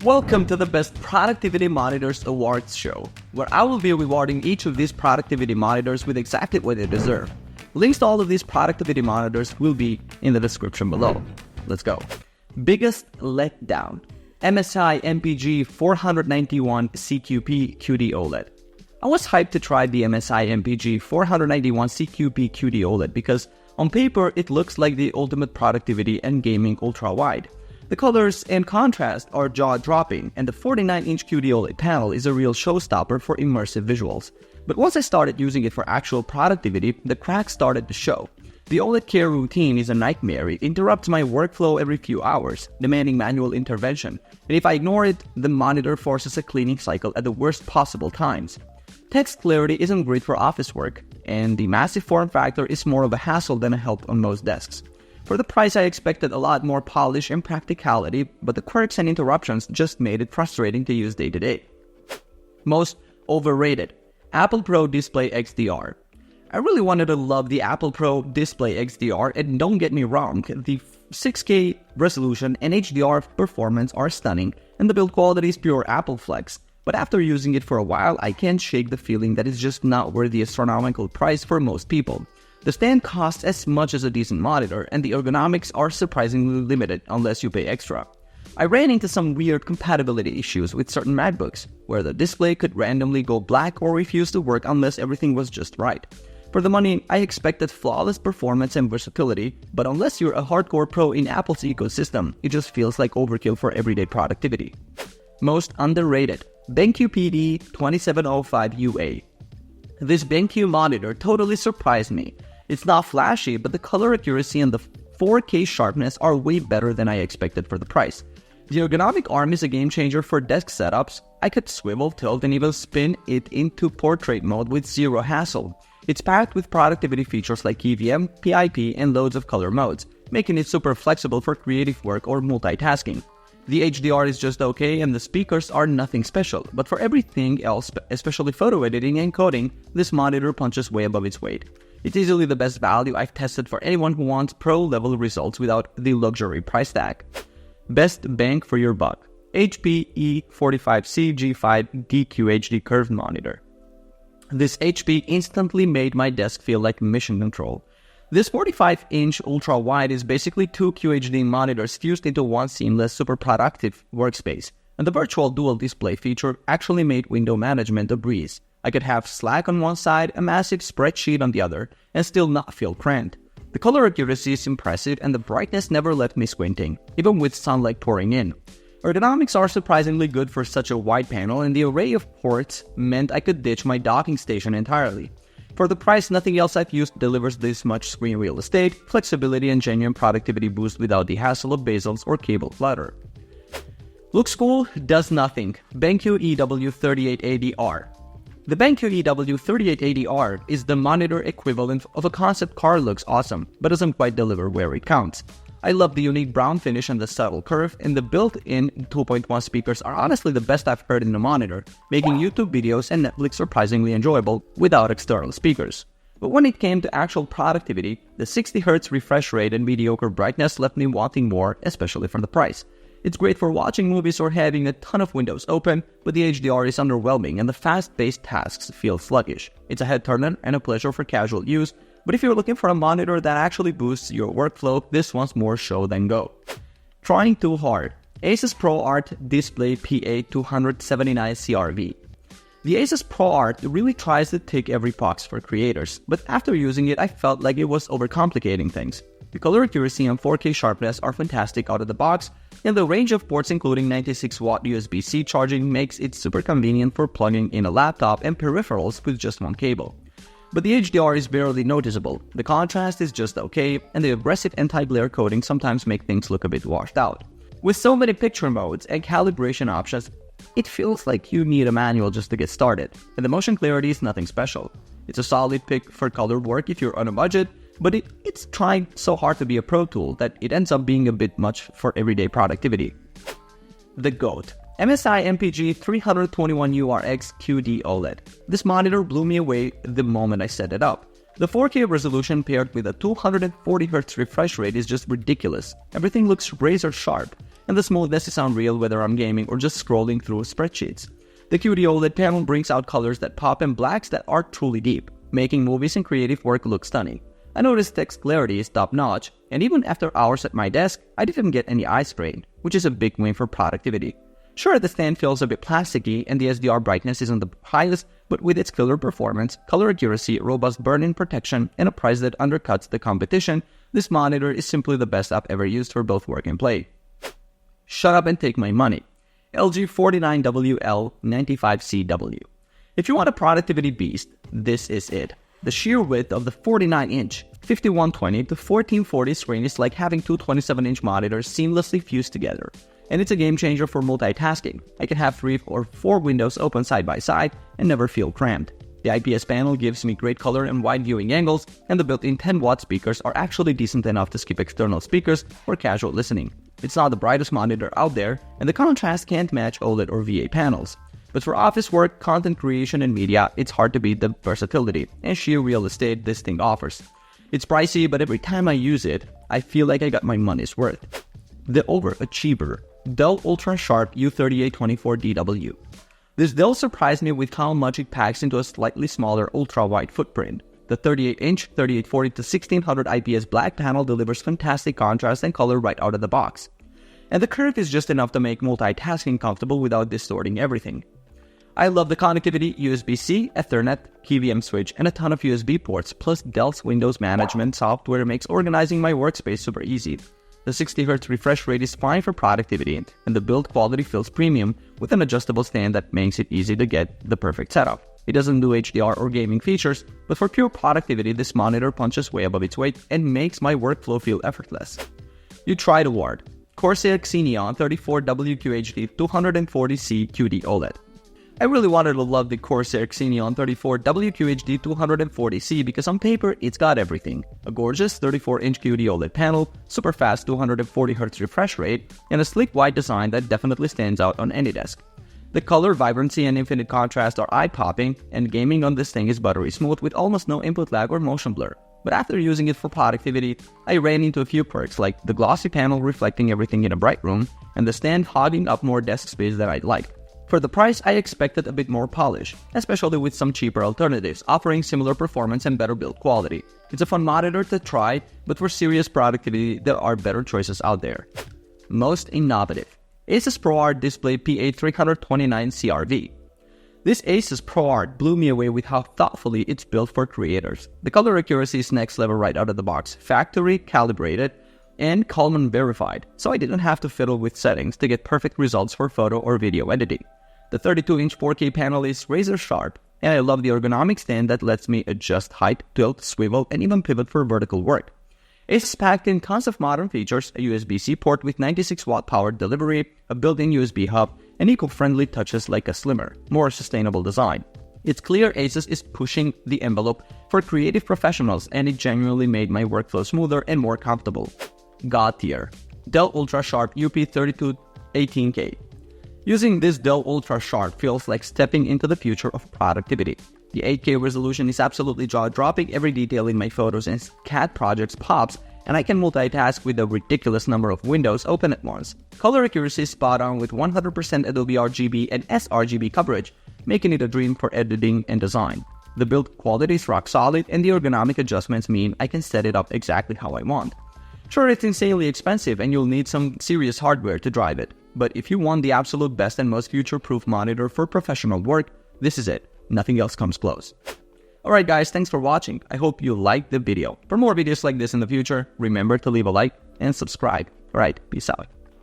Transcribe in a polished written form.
Welcome to the Best Productivity Monitors Awards show, where I will be rewarding each of these productivity monitors with exactly what they deserve. Links to all of these productivity monitors will be in the description below. Let's go. Biggest letdown: MSI MPG 491 CQP QD OLED. I was hyped to try the MSI MPG 491 CQP QD OLED because on paper it looks like the ultimate productivity and gaming ultra-wide. The colors and contrast are jaw-dropping, and the 49-inch QD OLED panel is a real showstopper for immersive visuals. But once I started using it for actual productivity, the cracks started to show. The OLED care routine is a nightmare. It interrupts my workflow every few hours, demanding manual intervention, and if I ignore it, the monitor forces a cleaning cycle at the worst possible times. Text clarity isn't great for office work, and the massive form factor is more of a hassle than a help on most desks. For the price, I expected a lot more polish and practicality, but the quirks and interruptions just made it frustrating to use day to day. Most overrated: Apple Pro Display XDR. I really wanted to love the Apple Pro Display XDR, and don't get me wrong, the 6K resolution and HDR performance are stunning, and the build quality is pure Apple flex. But after using it for a while, I can't shake the feeling that it's just not worth the astronomical price for most people. The stand costs as much as a decent monitor, and the ergonomics are surprisingly limited unless you pay extra. I ran into some weird compatibility issues with certain MacBooks, where the display could randomly go black or refuse to work unless everything was just right. For the money, I expected flawless performance and versatility, but unless you're a hardcore pro in Apple's ecosystem, it just feels like overkill for everyday productivity. Most underrated: BenQ PD 2705 UA. This BenQ monitor totally surprised me. It's not flashy, but the color accuracy and the 4K sharpness are way better than I expected for the price. The ergonomic arm is a game changer for desk setups. I could swivel, tilt, and even spin it into portrait mode with zero hassle. It's packed with productivity features like EVM, PIP, and loads of color modes, making it super flexible for creative work or multitasking. The HDR is just okay, and the speakers are nothing special, but for everything else, especially photo editing and coding, this monitor punches way above its weight. It's easily the best value I've tested for anyone who wants pro-level results without the luxury price tag. Best bang for your buck: HP E45C G5 DQHD curved monitor. This HP instantly made my desk feel like mission control. This 45-inch ultra-wide is basically two QHD monitors fused into one seamless, super productive workspace, and the virtual dual display feature actually made window management a breeze. I could have Slack on one side, a massive spreadsheet on the other, and still not feel cramped. The color accuracy is impressive, and the brightness never left me squinting, even with sunlight pouring in. Ergonomics are surprisingly good for such a wide panel, and the array of ports meant I could ditch my docking station entirely. For the price, nothing else I've used delivers this much screen real estate, flexibility, and genuine productivity boost without the hassle of bezels or cable clutter. Looks cool, does nothing: BenQ EW3880R. The BenQ EW3880R is the monitor equivalent of a concept car. Looks awesome, but doesn't quite deliver where it counts. I love the unique brown finish and the subtle curve, and the built-in 2.1 speakers are honestly the best I've heard in a monitor, making YouTube videos and Netflix surprisingly enjoyable without external speakers. But when it came to actual productivity, the 60Hz refresh rate and mediocre brightness left me wanting more, especially for the price. It's great for watching movies or having a ton of windows open, but the HDR is underwhelming and the fast-paced tasks feel sluggish. It's a head-turner and a pleasure for casual use, but if you're looking for a monitor that actually boosts your workflow, this one's more show than go. Trying too hard: Asus ProArt Display PA279 CRV. The Asus ProArt really tries to tick every box for creators, but after using it, I felt like it was overcomplicating things. The color accuracy and 4K sharpness are fantastic out of the box, and the range of ports including 96-watt USB-C charging makes it super convenient for plugging in a laptop and peripherals with just one cable. But the HDR is barely noticeable, the contrast is just okay, and the aggressive anti-glare coating sometimes make things look a bit washed out. With so many picture modes and calibration options, it feels like you need a manual just to get started, and the motion clarity is nothing special. It's a solid pick for color work if you're on a budget, but it's trying so hard to be a pro tool that it ends up being a bit much for everyday productivity. The GOAT: MSI MPG 321URX QD OLED. This monitor blew me away the moment I set it up. The 4K resolution paired with a 240Hz refresh rate is just ridiculous. Everything looks razor sharp. and the smoothness is unreal whether I'm gaming or just scrolling through spreadsheets. The QD OLED panel brings out colors that pop and blacks that are truly deep, making movies and creative work look stunning. I noticed text clarity is top-notch, and even after hours at my desk, I didn't get any eye strain, which is a big win for productivity. Sure, the stand feels a bit plasticky and the SDR brightness isn't the highest, but with its killer performance, color accuracy, robust burn-in protection, and a price that undercuts the competition, this monitor is simply the best I've ever used for both work and play. Shut up and take my money. LG 49WL95CW. If you want a productivity beast, this is it. The sheer width of the 49-inch 5120 to 1440 screen is like having two 27-inch monitors seamlessly fused together. And it's a game changer for multitasking. I can have 3 or 4 windows open side by side and never feel cramped. The IPS panel gives me great color and wide viewing angles, and the built-in 10-watt speakers are actually decent enough to skip external speakers for casual listening. It's not the brightest monitor out there, and the contrast can't match OLED or VA panels. But for office work, content creation, and media, it's hard to beat the versatility and sheer real estate this thing offers. It's pricey, but every time I use it, I feel like I got my money's worth. The overachiever, Dell Ultra Sharp U3824DW. This Dell surprised me with how much it packs into a slightly smaller ultra-wide footprint. The 38-inch 3840 to 1600 IPS black panel delivers fantastic contrast and color right out of the box. And the curve is just enough to make multitasking comfortable without distorting everything. I love the connectivity, USB-C, Ethernet, KVM switch, and a ton of USB ports, plus Dell's Windows management software makes organizing my workspace super easy. The 60Hz refresh rate is fine for productivity, and the build quality feels premium with an adjustable stand that makes it easy to get the perfect setup. It doesn't do HDR or gaming features, but for pure productivity, this monitor punches way above its weight and makes my workflow feel effortless. You tried award. Corsair Xeneon 34WQHD 240C QD OLED. I really wanted to love the Corsair Xeneon 34WQHD 240C because on paper it's got everything. A gorgeous 34-inch QD OLED panel, super fast 240Hz refresh rate, and a sleek white design that definitely stands out on any desk. The color, vibrancy, and infinite contrast are eye-popping, and gaming on this thing is buttery smooth with almost no input lag or motion blur. But after using it for productivity, I ran into a few perks like the glossy panel reflecting everything in a bright room, and the stand hogging up more desk space than I'd like. For the price, I expected a bit more polish, especially with some cheaper alternatives offering similar performance and better build quality. It's a fun monitor to try, but for serious productivity, there are better choices out there. Most innovative. Asus ProArt Display PA329 CRV. This Asus ProArt blew me away with how thoughtfully it's built for creators. The color accuracy is next level right out of the box, factory calibrated, and Kalman verified, so I didn't have to fiddle with settings to get perfect results for photo or video editing. The 32-inch 4K panel is razor sharp, and I love the ergonomic stand that lets me adjust height, tilt, swivel, and even pivot for vertical work. Asus packed in tons of modern features, a USB-C port with 96-watt power delivery, a built-in USB hub, and eco-friendly touches like a slimmer, more sustainable design. It's clear Asus is pushing the envelope for creative professionals, and it genuinely made my workflow smoother and more comfortable. God tier. Dell Ultra Sharp UP3218K. Using this Dell Ultra Sharp feels like stepping into the future of productivity. The 8K resolution is absolutely jaw-dropping, every detail in my photos and CAD projects pops, and I can multitask with a ridiculous number of windows open at once. Color accuracy is spot on with 100% Adobe RGB and sRGB coverage, making it a dream for editing and design. The build quality is rock solid, and the ergonomic adjustments mean I can set it up exactly how I want. Sure, it's insanely expensive and you'll need some serious hardware to drive it, but if you want the absolute best and most future-proof monitor for professional work, this is it. Nothing else comes close. Alright guys, thanks for watching. I hope you liked the video. For more videos like this in the future, remember to leave a like and subscribe. Alright, peace out.